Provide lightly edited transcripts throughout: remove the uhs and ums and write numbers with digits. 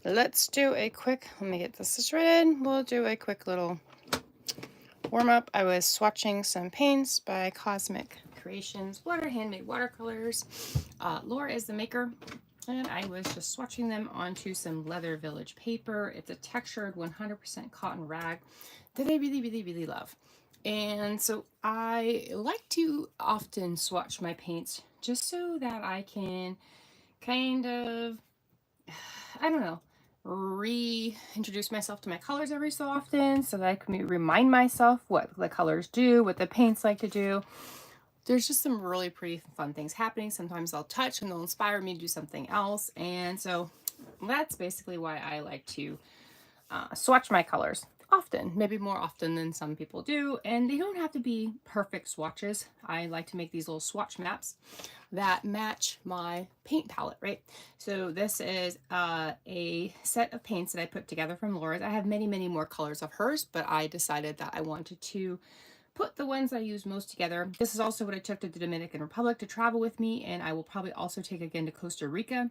let's do a quick, let me get this situated. We'll do a quick little warm up. I was swatching some paints by Cosmic Creations, handmade watercolors. Laura is the maker, and I was just swatching them onto some Leather Village paper. It's a textured 100% cotton rag that I really, really, really love. And so I like to often swatch my paints just so that I can kind of, I don't know, reintroduce myself to my colors every so often so that I can remind myself what the colors do, what the paints like to do. There's just some really pretty fun things happening. Sometimes they'll touch and they'll inspire me to do something else. And so that's basically why I like to swatch my colors often, maybe more often than some people do. And they don't have to be perfect swatches. I like to make these little swatch maps that match my paint palette, right? So this is a set of paints that I put together from Laura's. I have many, many more colors of hers, but I decided that I wanted to put the ones I use most together. This is also what I took to the Dominican Republic to travel with me, and I will probably also take again to Costa Rica.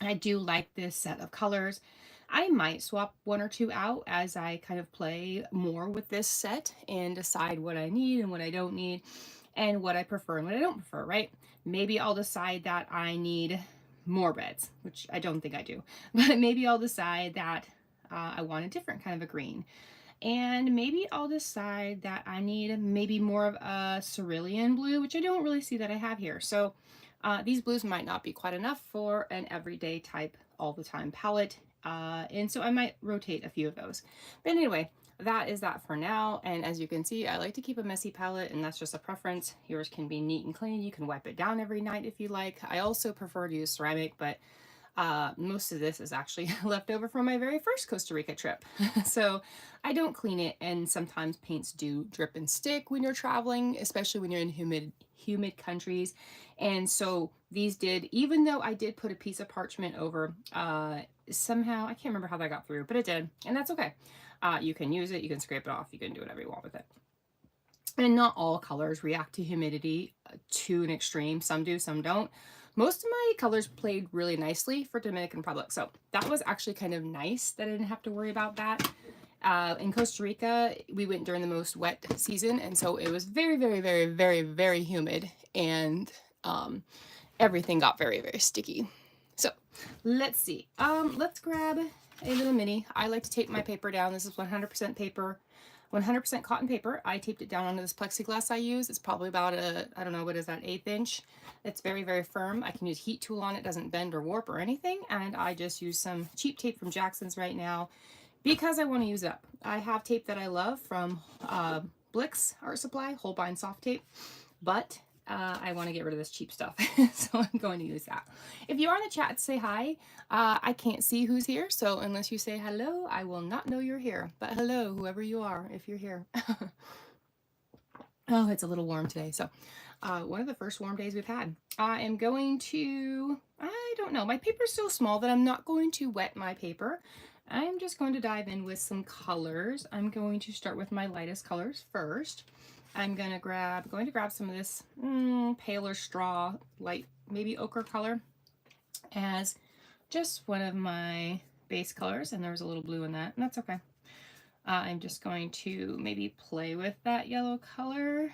I do like this set of colors. I might swap one or two out as I kind of play more with this set and decide what I need and what I don't need and what I prefer and what I don't prefer, right? Maybe I'll decide that I need more reds, which I don't think I do, but maybe I'll decide that I want a different kind of a green. And maybe I'll decide that I need maybe more of a cerulean blue, which I don't really see that I have here. So these blues might not be quite enough for an everyday type all the time palette. And so I might rotate a few of those. But anyway, that is that for now. And as you can see, I like to keep a messy palette, and that's just a preference. Yours can be neat and clean. You can wipe it down every night if you like. I also prefer to use ceramic, but most of this is actually left over from my very first Costa Rica trip. So I don't clean it, and sometimes paints do drip and stick when you're traveling, especially when you're in humid countries. And so these did, even though I did put a piece of parchment over, somehow, I can't remember how that got through, but it did, and that's okay. You can use it, you can scrape it off, you can do whatever you want with it. And not all colors react to humidity to an extreme. Some do, some don't. Most of my colors played really nicely for Dominican Republic, so that was actually kind of nice that I didn't have to worry about that. In Costa Rica, we went during the most wet season, and so it was very, very, very, very, very humid, and everything got very, very sticky. So let's see. Let's grab a little mini. I like to tape my paper down. This is 100% paper. 100% cotton paper. I taped it down onto this plexiglass I use. It's probably about a, I don't know, what is that, 1/8 inch. It's very, very firm. I can use heat tool on it. It doesn't bend or warp or anything. And I just use some cheap tape from Jackson's right now because I want to use it up. I have tape that I love from Blick's Art Supply, Holbein soft tape, but I want to get rid of this cheap stuff, so I'm going to use that. If you are in the chat, say hi. I can't see who's here, so unless you say hello, I will not know you're here. But hello, whoever you are, if you're here. Oh, it's a little warm today, so one of the first warm days we've had. I am going to, I don't know, my paper's so small that I'm not going to wet my paper. I'm just going to dive in with some colors. I'm going to start with my lightest colors first. I'm going to grab some of this paler straw, light, maybe ochre color as just one of my base colors, and there's a little blue in that, and that's okay. I'm just going to maybe play with that yellow color.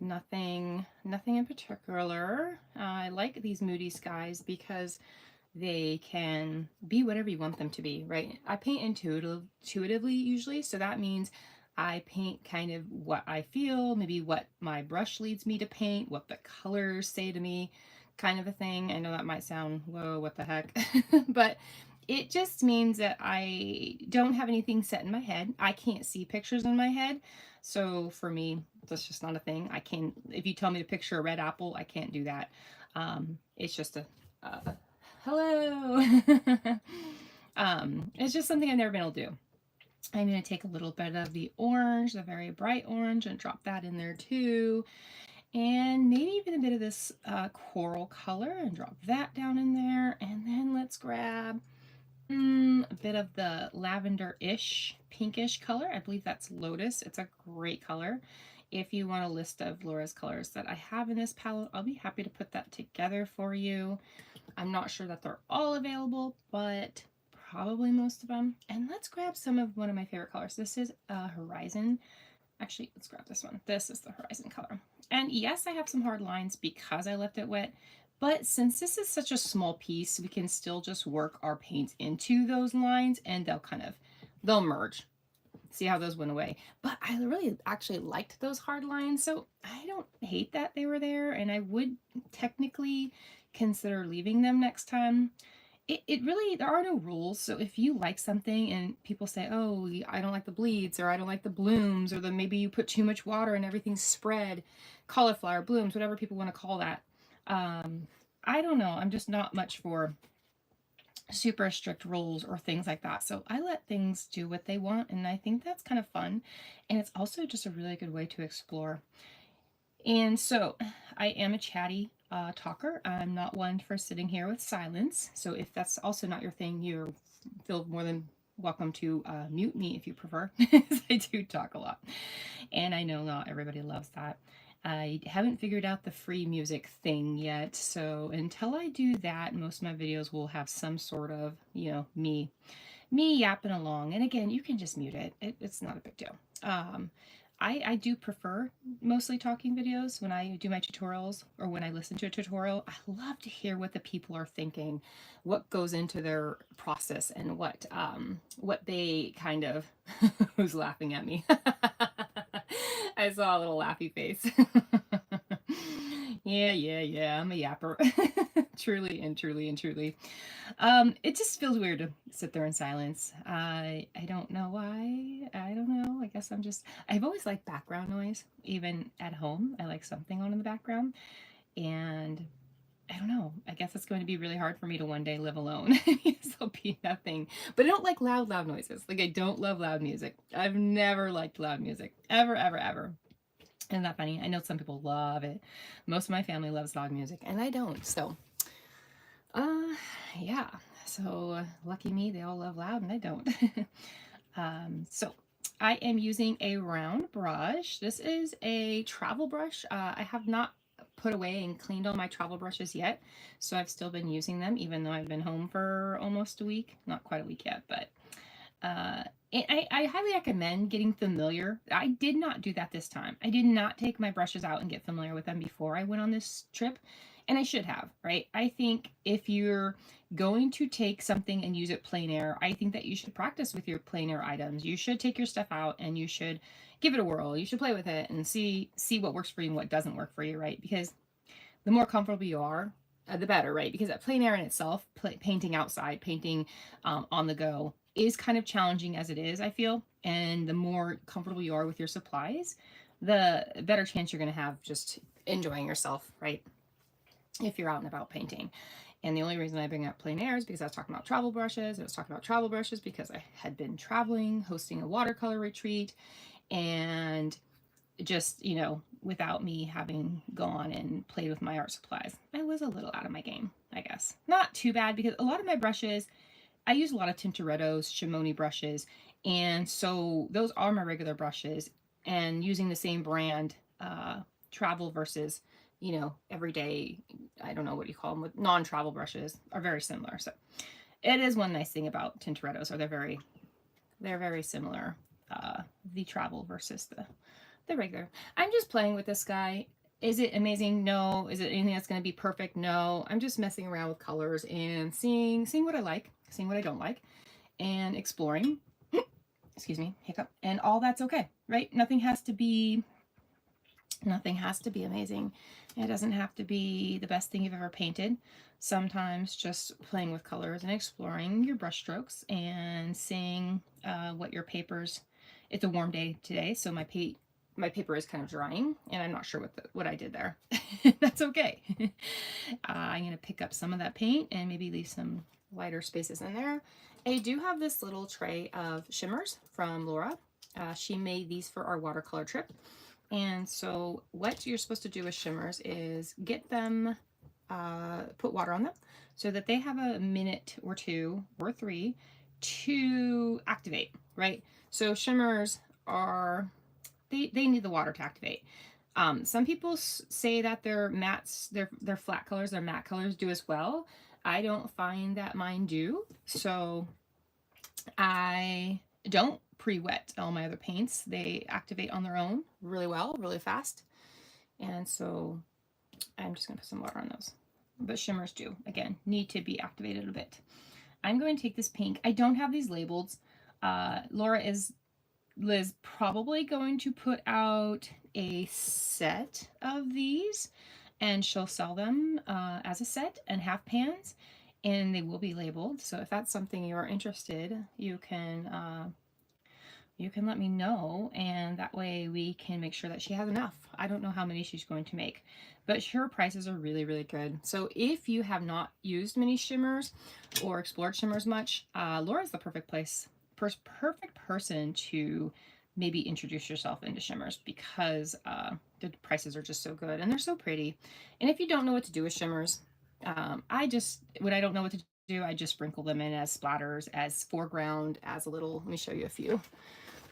Nothing in particular. I like these moody skies because they can be whatever you want them to be, right? I paint intuitively usually, so that means I paint kind of what I feel, maybe what my brush leads me to paint, what the colors say to me, kind of a thing. I know that might sound, whoa, what the heck, but it just means that I don't have anything set in my head. I can't see pictures in my head, so for me, that's just not a thing. I can, if you tell me to picture a red apple, I can't do that. It's just a hello. It's just something I've never been able to do. I'm going to take a little bit of the orange, the very bright orange, and drop that in there too. And maybe even a bit of this coral color and drop that down in there. And then let's grab a bit of the lavender-ish, pinkish color. I believe that's Lotus. It's a great color. If you want a list of Laura's colors that I have in this palette, I'll be happy to put that together for you. I'm not sure that they're all available, but probably most of them. And let's grab some of one of my favorite colors. This is Horizon. Actually, let's grab this one. This is the Horizon color. And yes, I have some hard lines because I left it wet, but since this is such a small piece, we can still just work our paints into those lines and they'll merge. See how those went away. But I really actually liked those hard lines, so I don't hate that they were there, and I would technically consider leaving them next time. It really, there are no rules, so if you like something and people say, oh, I don't like the bleeds, or I don't like the blooms, or maybe you put too much water and everything's spread, cauliflower blooms, whatever people want to call that. I don't know, I'm just not much for super strict rules or things like that. So I let things do what they want, and I think that's kind of fun. And it's also just a really good way to explore. And so I am a chatty talker. I'm not one for sitting here with silence. So if that's also not your thing, you feel more than welcome to mute me if you prefer. I do talk a lot. And I know not everybody loves that. I haven't figured out the free music thing yet, so until I do that, most of my videos will have some sort of, me yapping along. And again, you can just mute it. It's not a big deal. I do prefer mostly talking videos when I do my tutorials or when I listen to a tutorial. I love to hear what the people are thinking, what goes into their process, and what they kind of who's laughing at me. I saw a little laughy face. Yeah, I'm a yapper. Truly and truly and truly. It just feels weird to sit there in silence. I don't know why. I don't know. I guess I've always liked background noise. Even at home, I like something on in the background. And I don't know. I guess it's going to be really hard for me to one day live alone. There'll be nothing. But I don't like loud noises. Like, I don't love loud music. I've never liked loud music. Ever, ever, ever. Isn't that funny? I know some people love it. Most of my family loves loud music, and I don't. So, yeah. So, lucky me, they all love loud, and I don't. So, I am using a round brush. This is a travel brush. I have not put away and cleaned all my travel brushes yet, so I've still been using them even though I've been home for almost a week. Not quite a week yet, but I highly recommend getting familiar. I did not do that this time. I did not take my brushes out and get familiar with them before I went on this trip, and I should have, right? I think if you're going to take something and use it plein air, I think that you should practice with your plein air items. You should take your stuff out and you should give it a whirl. You should play with it and see what works for you and what doesn't work for you, right? Because the more comfortable you are, the better, right? Because that plein air in itself, painting outside, painting on the go, is kind of challenging as it is, I feel. And the more comfortable you are with your supplies, the better chance you're going to have just enjoying yourself, right? If you're out and about painting. And the only reason I bring up plein air is because I was talking about travel brushes. I was talking about travel brushes because I had been traveling, hosting a watercolor retreat, and just, without me having gone and played with my art supplies, I was a little out of my game, I guess. Not too bad, because a lot of my brushes, I use a lot of Tintoretto's, Shimoni brushes, and so those are my regular brushes, and using the same brand, travel versus, everyday, I don't know what you call them, with non-travel brushes are very similar. So it is one nice thing about Tintoretto's, they're very similar, the travel versus the regular. I'm just playing with this guy. Is it amazing? No. Is it anything that's going to be perfect? No. I'm just messing around with colors and seeing what I like, seeing what I don't like, and exploring. Excuse me, hiccup. And all that's okay, right? Nothing has to be amazing. It doesn't have to be the best thing you've ever painted. Sometimes just playing with colors and exploring your brush strokes and seeing what your papers. It's a warm day today, so my paper is kind of drying, and I'm not sure what I did there. That's okay. I'm going to pick up some of that paint and maybe leave some lighter spaces in there. I do have this little tray of shimmers from Laura. She made these for our watercolor trip. And so what you're supposed to do with shimmers is get them, put water on them so that they have a minute or two or three to activate, right? So shimmers are, they need the water to activate. Some people say that their mattes, their flat colors, their matte colors do as well. I don't find that mine do, so I don't pre-wet all my other paints. They activate on their own really well, really fast, and so I'm just going to put some water on those. But shimmers do, again, need to be activated a bit. I'm going to take this pink. I don't have these labeled. Liz probably going to put out a set of these, and she'll sell them as a set and half pans, and they will be labeled. So if that's something you're interested, you can let me know, and that way we can make sure that she has enough. I don't know how many she's going to make, but her prices are really, really good. So if you have not used mini shimmers or explored shimmers much, Laura's the perfect perfect person to maybe introduce yourself into shimmers, because the prices are just so good and they're so pretty. And if you don't know what to do with shimmers, when I don't know what to do, I just sprinkle them in as splatters, as foreground, as a little, let me show you a few.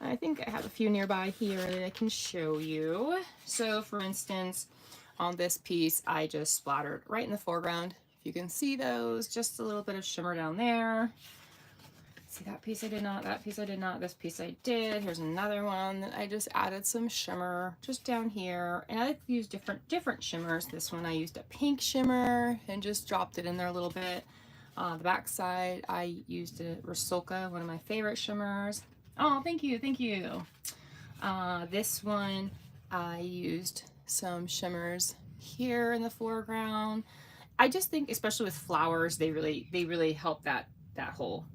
I think I have a few nearby here that I can show you. So for instance, on this piece, I just splattered right in the foreground. If you can see those, just a little bit of shimmer down there. See, that piece I did not, that piece I did not, this piece I did. Here's another one that I just added some shimmer just down here. And I like to use different shimmers. This one I used a pink shimmer and just dropped it in there a little bit. The back side, I used a Rusulka, one of my favorite shimmers. Oh, thank you, thank you. This one, I used some shimmers here in the foreground. I just think, especially with flowers, they really help that whole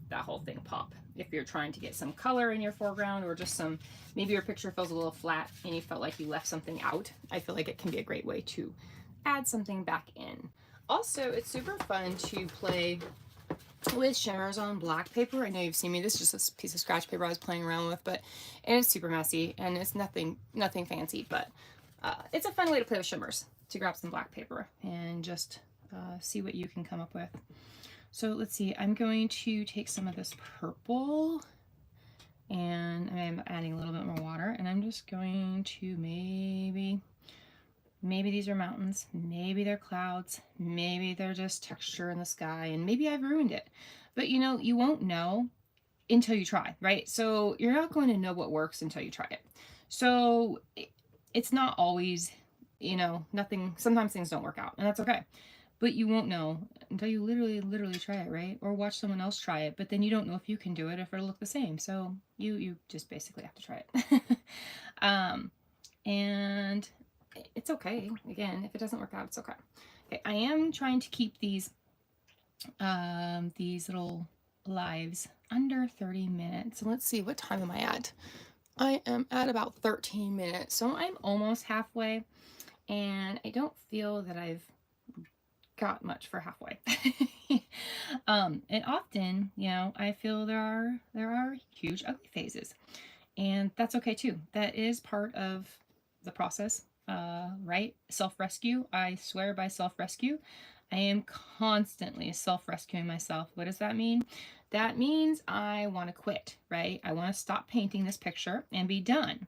thing pop. If you're trying to get some color in your foreground, or just some, maybe your picture feels a little flat and you felt like you left something out, I feel like it can be a great way to add something back in. Also, it's super fun to play with shimmers on black paper. I know you've seen me, this is just a piece of scratch paper I was playing around with, but it's super messy and it's nothing fancy, but it's a fun way to play with shimmers, to grab some black paper and just see what you can come up with. So let's see, I'm going to take some of this purple, and I'm adding a little bit more water, and I'm just going to maybe these are mountains, maybe they're clouds, maybe they're just texture in the sky, and maybe I've ruined it. But you know, you won't know until you try, right? So you're not going to know what works until you try it. So it's not always, you know, sometimes things don't work out, and that's okay. But you won't know until you literally try it, right? Or watch someone else try it, but then you don't know if you can do it, if it'll look the same. So you just basically have to try it. And it's okay. Again, if it doesn't work out, it's okay. Okay, I am trying to keep these little lives under 30 minutes. So let's see, what time am I at? I am at about 13 minutes. So I'm almost halfway, and I don't feel that I've got much for halfway. And often, you know, I feel there are huge ugly phases, and that's okay too. That is part of the process, right? Self-rescue. I swear by self-rescue. I am constantly self-rescuing myself. What does that mean? That means I want to quit, right? I want to stop painting this picture and be done.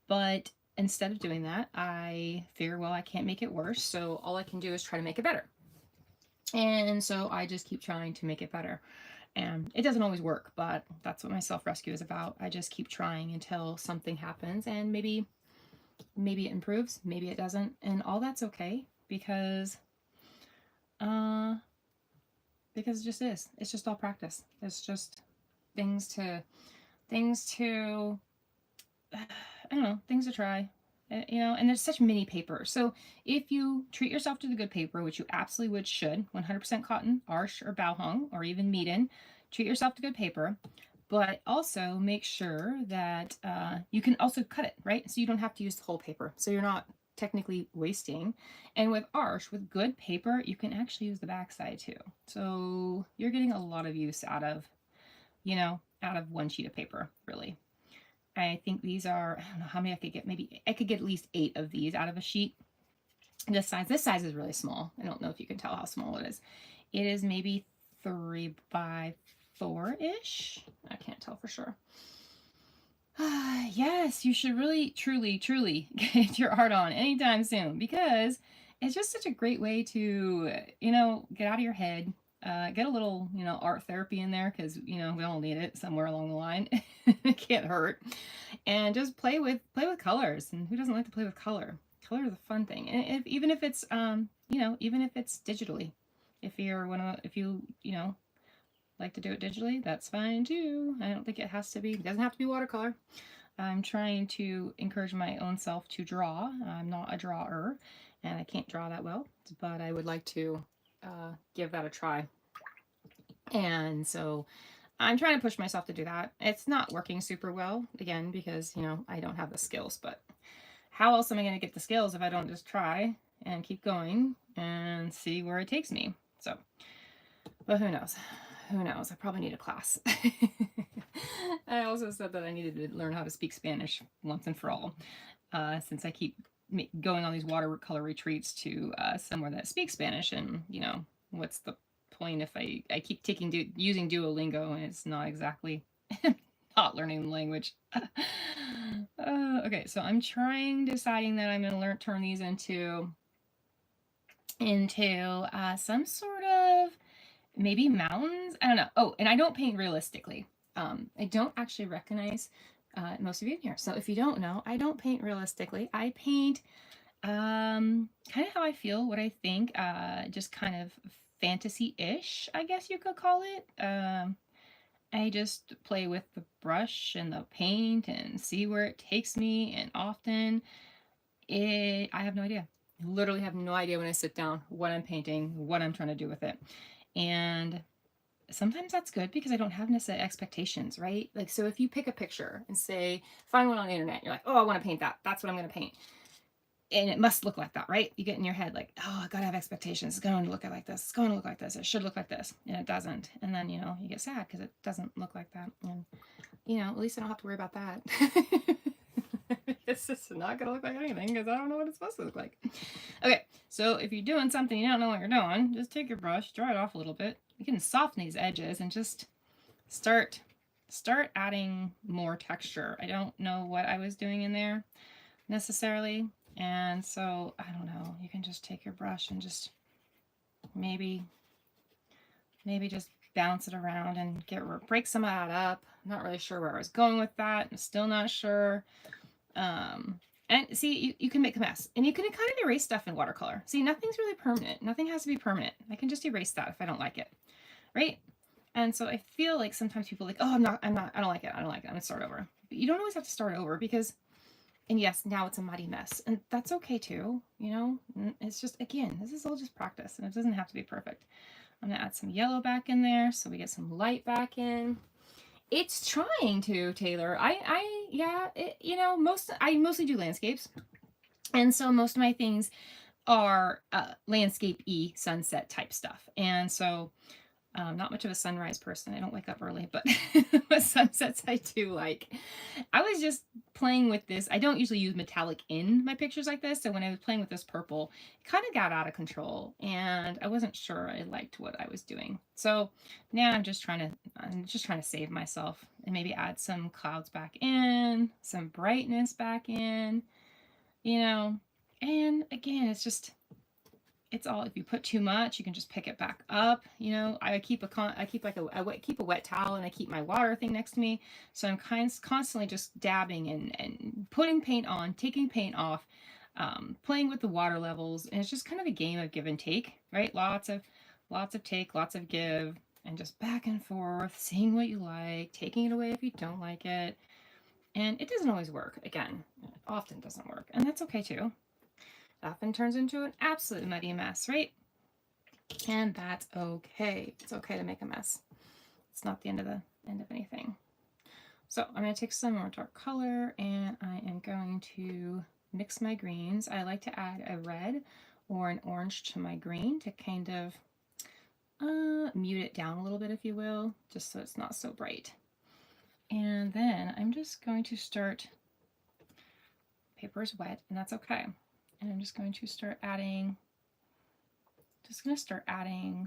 But instead of doing that, I figure, well, I can't make it worse, so all I can do is try to make it better. And so I just keep trying to make it better. And it doesn't always work, but that's what my self-rescue is about. I just keep trying until something happens, and maybe it improves, maybe it doesn't, and all that's okay, because it just is. It's just all practice. It's just things to I don't know, things to try. You know, and there's such mini paper. So if you treat yourself to the good paper, which you absolutely should, 100% cotton, Arche or Bao or even Meeden, treat yourself to good paper, but also make sure that you can also cut it, right? So you don't have to use the whole paper. So you're not technically wasting. And with Arche, with good paper, you can actually use the backside too. So you're getting a lot of use out of, you know, out of one sheet of paper, really. I think these are, I don't know how many I could get. Maybe I could get at least 8 of these out of a sheet. This size is really small. I don't know if you can tell how small it is. It is maybe 3 by 4-ish. I can't tell for sure. Yes, you should really, truly get your art on anytime soon, because it's just such a great way to, you know, get out of your head, Get a little, you know, art therapy in there because, you know, we all need it somewhere along the line. It can't hurt. And just play with colors. And who doesn't like to play with color? Color is a fun thing. And even if it's, you know, even if it's digitally, if you, you know, like to do it digitally, that's fine too. I don't think it has to be, it doesn't have to be watercolor. I'm trying to encourage my own self to draw. I'm not a drawer, and I can't draw that well, but I would like to give that a try. And so I'm trying to push myself to do that. It's not working super well, again, because, you know, I don't have the skills, but how else am I going to get the skills if I don't just try and keep going and see where it takes me? So, but who knows? Who knows? I probably need a class. I also said that I needed to learn how to speak Spanish once and for all, since I keep going on these watercolor retreats to somewhere that speaks Spanish, and you know, what's the point if I keep using Duolingo and it's not exactly not learning the language. Okay, so I'm deciding that I'm going to turn these into some sort of maybe mountains. I don't know. Oh, and I don't paint realistically. I don't actually recognize most of you in here. So if you don't know, I don't paint realistically. I paint kind of how I feel, what I think, just kind of fantasy-ish, I guess you could call it. I just play with the brush and the paint and see where it takes me, and often I have no idea. I literally have no idea when I sit down what I'm painting, what I'm trying to do with it. And sometimes that's good because I don't have necessary expectations, right? Like, so if you pick a picture and say, find one on the internet, you're like, oh, I want to paint that. That's what I'm going to paint. And it must look like that, right? You get in your head like, oh, I gotta have expectations. It's going to look like this. It's going to look like this. It should look like this. And it doesn't. And then, you know, you get sad because it doesn't look like that. And, you know, at least I don't have to worry about that. It's just not going to look like anything because I don't know what it's supposed to look like. Okay, so if you're doing something you don't know what you're doing, just take your brush, dry it off a little bit. You can soften these edges and just start adding more texture. I don't know what I was doing in there necessarily. And so, I don't know, you can just take your brush and just maybe just bounce it around and break some of that up. I'm not really sure where I was going with that. I'm still not sure. And see, you can make a mess. And you can kind of erase stuff in watercolor. See, nothing's really permanent. Nothing has to be permanent. I can just erase that if I don't like it, right? And so I feel like sometimes people are like, oh, I don't like it. I'm gonna start over. But you don't always have to start over because, and yes, now it's a muddy mess, and that's okay too, you know? It's just, again, this is all just practice, and it doesn't have to be perfect. I'm gonna add some yellow back in there so we get some light back in. It's trying to, Taylor. You know, I mostly do landscapes, and so most of my things are landscape-y, sunset type stuff, and so not much of a sunrise person. I don't wake up early, but sunsets I do like. I was just playing with this. I don't usually use metallic in my pictures like this. So when I was playing with this purple, it kind of got out of control and I wasn't sure I liked what I was doing. So now I'm just trying to save myself and maybe add some clouds back in, some brightness back in, you know, and again, it's all, if you put too much, you can just pick it back up. You know, I keep a wet towel and I keep my water thing next to me. So I'm constantly just dabbing and putting paint on, taking paint off, playing with the water levels. And it's just kind of a game of give and take, right? Lots of take, lots of give, and just back and forth, seeing what you like, taking it away if you don't like it. And it doesn't always work. Again, it often doesn't work. And that's okay too. Often turns into an absolute muddy mess, right? And that's okay. It's okay to make a mess. It's not the end of anything. So I'm going to take some more dark color and I am going to mix my greens. I like to add a red or an orange to my green to kind of mute it down a little bit, if you will, just so it's not so bright. And then I'm just going to start, paper is wet and that's okay. And I'm just going to start adding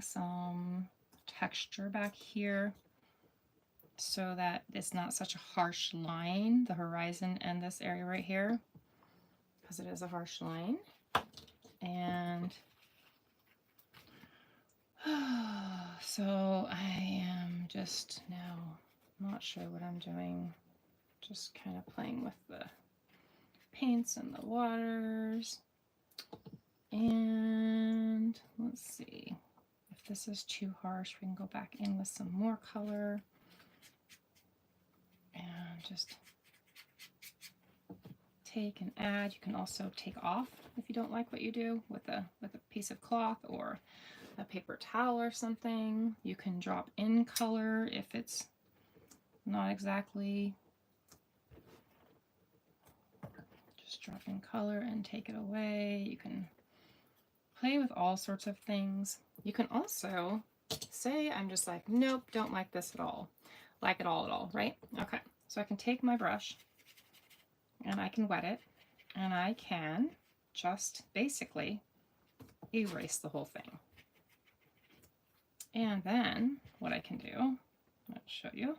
some texture back here so that it's not such a harsh line, the horizon and this area right here, because it is a harsh line. And So I am just now not sure what I'm doing. Just kind of playing with the paints and the waters. And let's see. If this is too harsh, we can go back in with some more color. And just take and add. You can also take off if you don't like what you do with a piece of cloth or a paper towel or something. You can drop in color if it's not exactly. Just drop in color and take it away. You can play with all sorts of things. You can also say, I'm just like, nope, don't like this at all. Like it all at all, right? Okay, so I can take my brush and I can wet it and I can just basically erase the whole thing. And then what I can do, I'll show you.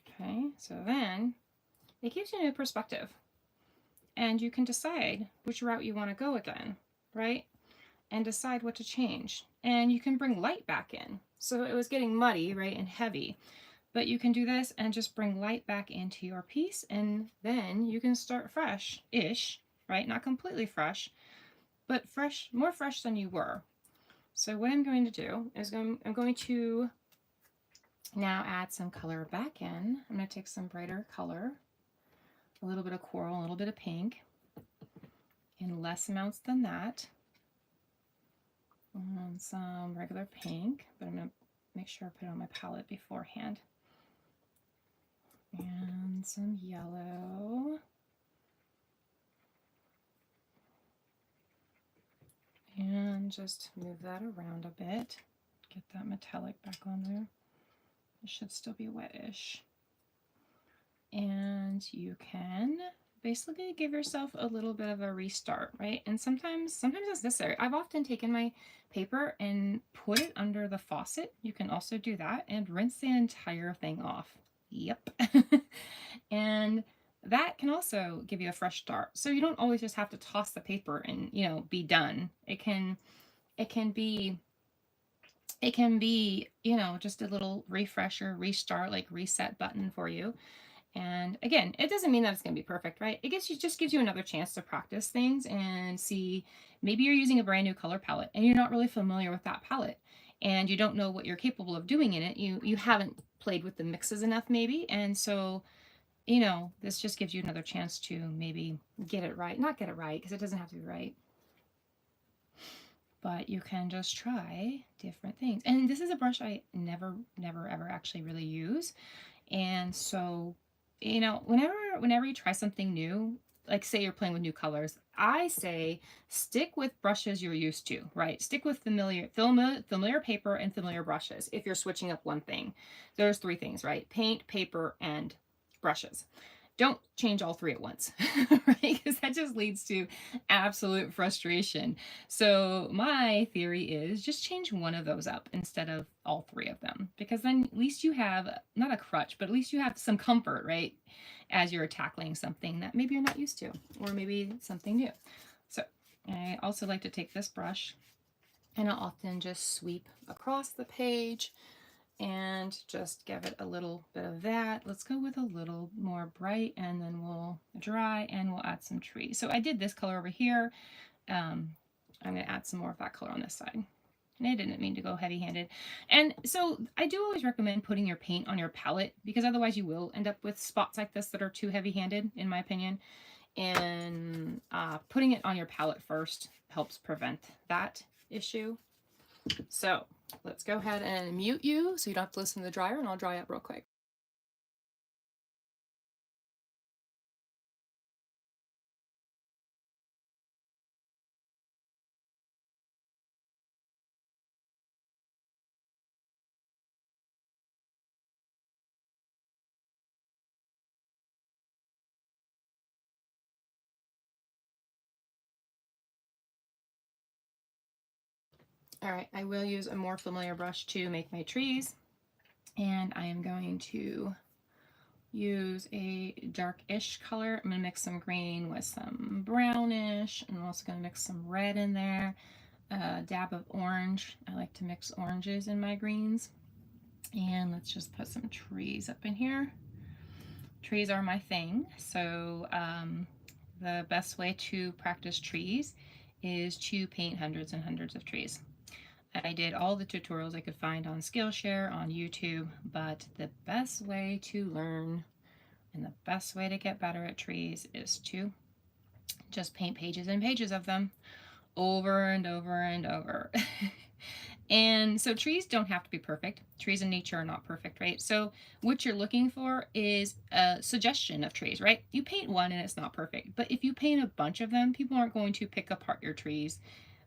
Okay, so then it gives you a new perspective and you can decide which route you want to go again, right? And decide what to change. And you can bring light back in. So it was getting muddy, right, and heavy. But you can do this and just bring light back into your piece, and then you can start fresh-ish, right? Not completely fresh, but fresh, more fresh than you were. So what I'm going to do is I'm going to now add some color back in. I'm going to take some brighter color, a little bit of coral, a little bit of pink, in less amounts than that. And some regular pink, but I'm going to make sure I put it on my palette beforehand. And some yellow. And just move that around a bit. Get that metallic back on there. It should still be wettish. And you can basically give yourself a little bit of a restart, right? And sometimes it's necessary. I've often taken my paper and put it under the faucet. You can also do that and rinse the entire thing off. Yep. And that can also give you a fresh start. So you don't always just have to toss the paper and, you know, be done. It can be, you know, just a little refresher, restart, like reset button for you. And again, it doesn't mean that it's going to be perfect, right? It just gives you another chance to practice things and see. Maybe you're using a brand new color palette and you're not really familiar with that palette and you don't know what you're capable of doing in it. You haven't played with the mixes enough maybe. And so, you know, this just gives you another chance to maybe get it right. Not get it right, because it doesn't have to be right. But you can just try different things. And this is a brush I never ever actually really use. And so, you know, whenever you try something new, like say you're playing with new colors, I say stick with brushes you're used to, right? Stick with familiar paper and familiar brushes. If you're switching up one thing, there's three things, right? Paint, paper, and brushes. Don't change all three at once, right? Because that just leads to absolute frustration. So my theory is just change one of those up instead of all three of them, because then at least you have not a crutch, but at least you have some comfort, right? As you're tackling something that maybe you're not used to, or maybe something new. So I also like to take this brush and I'll often just sweep across the page and just give it a little bit of that. Let's go with a little more bright and then we'll dry and we'll add some trees. So I did this color over here. I'm going to add some more of that color on this side. And I didn't mean to go heavy-handed. And so I do always recommend putting your paint on your palette because otherwise you will end up with spots like this that are too heavy-handed, in my opinion. And putting it on your palette first helps prevent that issue. So let's go ahead and mute you so you don't have to listen to the dryer, and I'll dry up real quick. All right, I will use a more familiar brush to make my trees, and I am going to use a dark-ish color. I'm going to mix some green with some brownish. I'm also going to mix some red in there. a dab of orange. I like to mix oranges in my greens. And let's just put some trees up in here. Trees are my thing. So the best way to practice trees is to paint hundreds and hundreds of trees. I did all the tutorials I could find on Skillshare, on YouTube, but the best way to learn and the best way to get better at trees is to just paint pages and pages of them over and over and over. And so trees don't have to be perfect. Trees in nature are not perfect, right? So what you're looking for is a suggestion of trees, right? You paint one and it's not perfect, but if you paint a bunch of them, people aren't going to pick apart your trees,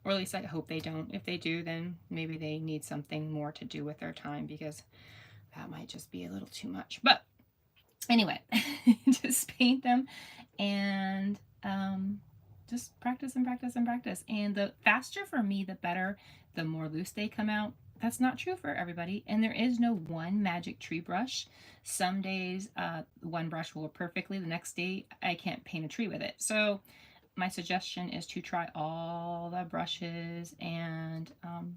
or at least I hope they don't. If they do, then maybe they need something more to do with their time, because that might just be a little too much. But anyway, just paint them and just practice and practice and practice. And the faster for me, the better, the more loose they come out. That's not true for everybody. And there is no one magic tree brush. Some days one brush will work perfectly. The next day I can't paint a tree with it. So my suggestion is to try all the brushes, and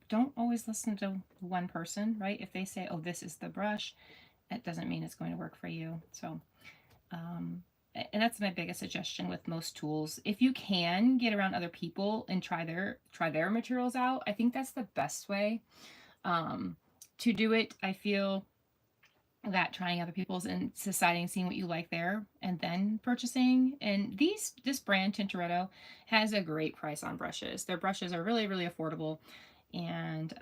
don't always listen to one person, right? If they say, oh, this is the brush, that doesn't mean it's going to work for you. So and that's my biggest suggestion with most tools. If you can get around other people and try their materials out, I think that's the best way to do it. I feel that trying other people's and deciding, seeing what you like there, and then purchasing. And this brand Tintoretto has a great price on brushes. Their brushes are really, really affordable, and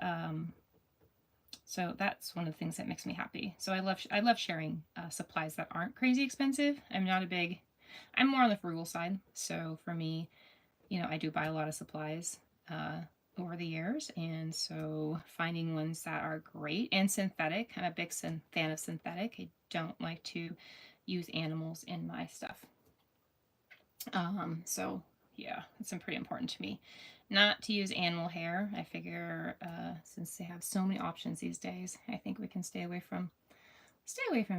so that's one of the things that makes me happy. So I love sharing supplies that aren't crazy expensive. I'm more on the frugal side. So for me, I do buy a lot of supplies over the years. And so finding ones that are great and synthetic, I'm a big fan of synthetic. I don't like to use animals in my stuff. So yeah, it's pretty important to me not to use animal hair. I figure since they have so many options these days, I think we can stay away from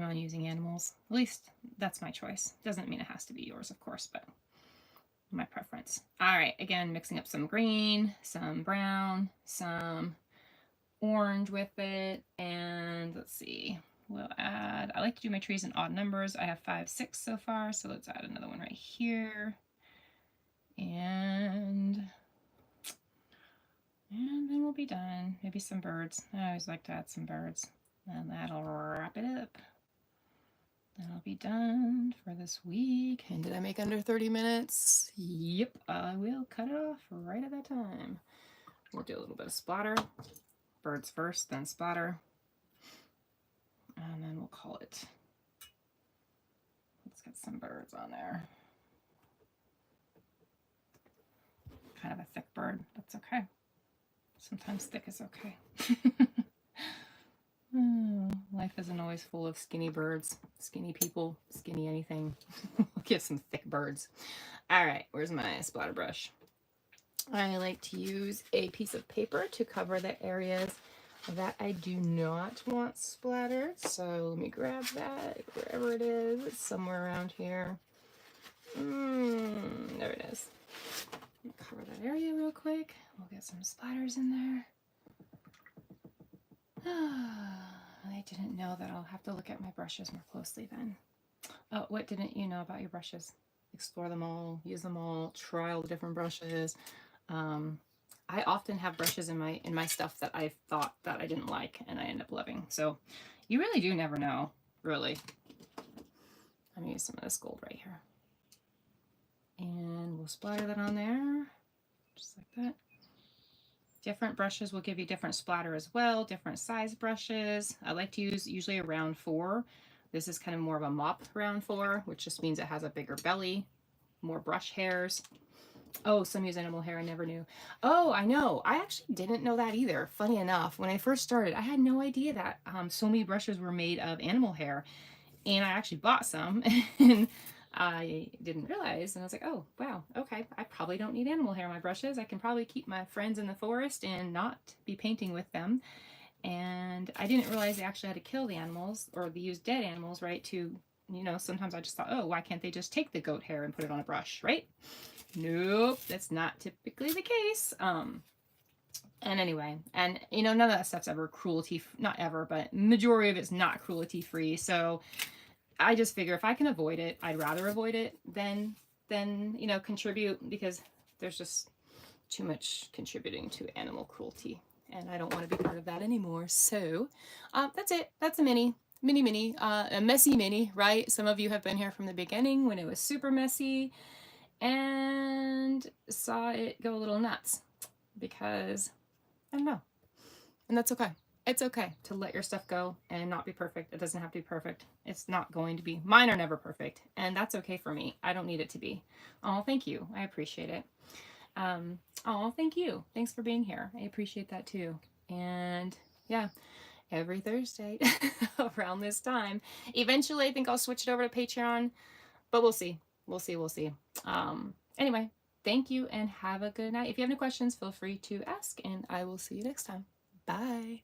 on using animals. At least that's my choice. Doesn't mean it has to be yours, of course, but my preference. All right, again, mixing up some green, some brown, some orange with it, and let's see. We'll add, I like to do my trees in odd numbers. I have 5, 6 so far, so let's add another one right here. And then we'll be done. Maybe some birds. I always like to add some birds. And that'll wrap it up. That'll be done for this week. And did I make under 30 minutes? Yep, I will cut it off right at that time. We'll do a little bit of splatter. Birds first, then splatter. And then we'll call it. Let's get some birds on there. Kind of a thick bird. That's okay. Sometimes thick is okay. Life isn't always full of skinny birds, skinny people, skinny anything. We'll get some thick birds. All right, where's my splatter brush? I like to use a piece of paper to cover the areas that I do not want splattered. So let me grab that, wherever it is. It's somewhere around here. There it is. Cover that area real quick. We'll get some splatters in there. I didn't know that. I'll have to look at my brushes more closely then. Oh, what didn't you know about your brushes? Explore them all, use them all, try all the different brushes. I often have brushes in my stuff that I thought that I didn't like and I end up loving. So you really do never know, really. I'm gonna use some of this gold right here. And we'll splatter that on there, just like that. Different brushes will give you different splatter as well, different size brushes. I like to use usually a round 4. This is kind of more of a mop round 4, which just means it has a bigger belly, more brush hairs. Oh, some use animal hair. I never knew. Oh, I know. I actually didn't know that either. Funny enough, when I first started, I had no idea that so many brushes were made of animal hair. And I actually bought some, and I didn't realize, and I was like, oh, wow, okay, I probably don't need animal hair on my brushes. I can probably keep my friends in the forest and not be painting with them. And I didn't realize they actually had to kill the animals, or they use dead animals, right, to, sometimes I just thought, oh, why can't they just take the goat hair and put it on a brush, right? Nope, that's not typically the case. And anyway, and you know, none of that stuff's ever cruelty, not ever, but majority of it's not cruelty free. So I just figure if I can avoid it, I'd rather avoid it than, you know, contribute, because there's just too much contributing to animal cruelty. And I don't want to be part of that anymore. So that's it. That's a mini, a messy mini, right? Some of you have been here from the beginning when it was super messy and saw it go a little nuts because I don't know. And that's okay. It's okay to let your stuff go and not be perfect. It doesn't have to be perfect. It's not going to be. Mine are never perfect. And that's okay for me. I don't need it to be. Oh, thank you. I appreciate it. Oh, thank you. Thanks for being here. I appreciate that too. And yeah, every Thursday around this time. Eventually, I think I'll switch it over to Patreon, but we'll see. We'll see. We'll see. Anyway, thank you and have a good night. If you have any questions, feel free to ask, and I will see you next time. Bye.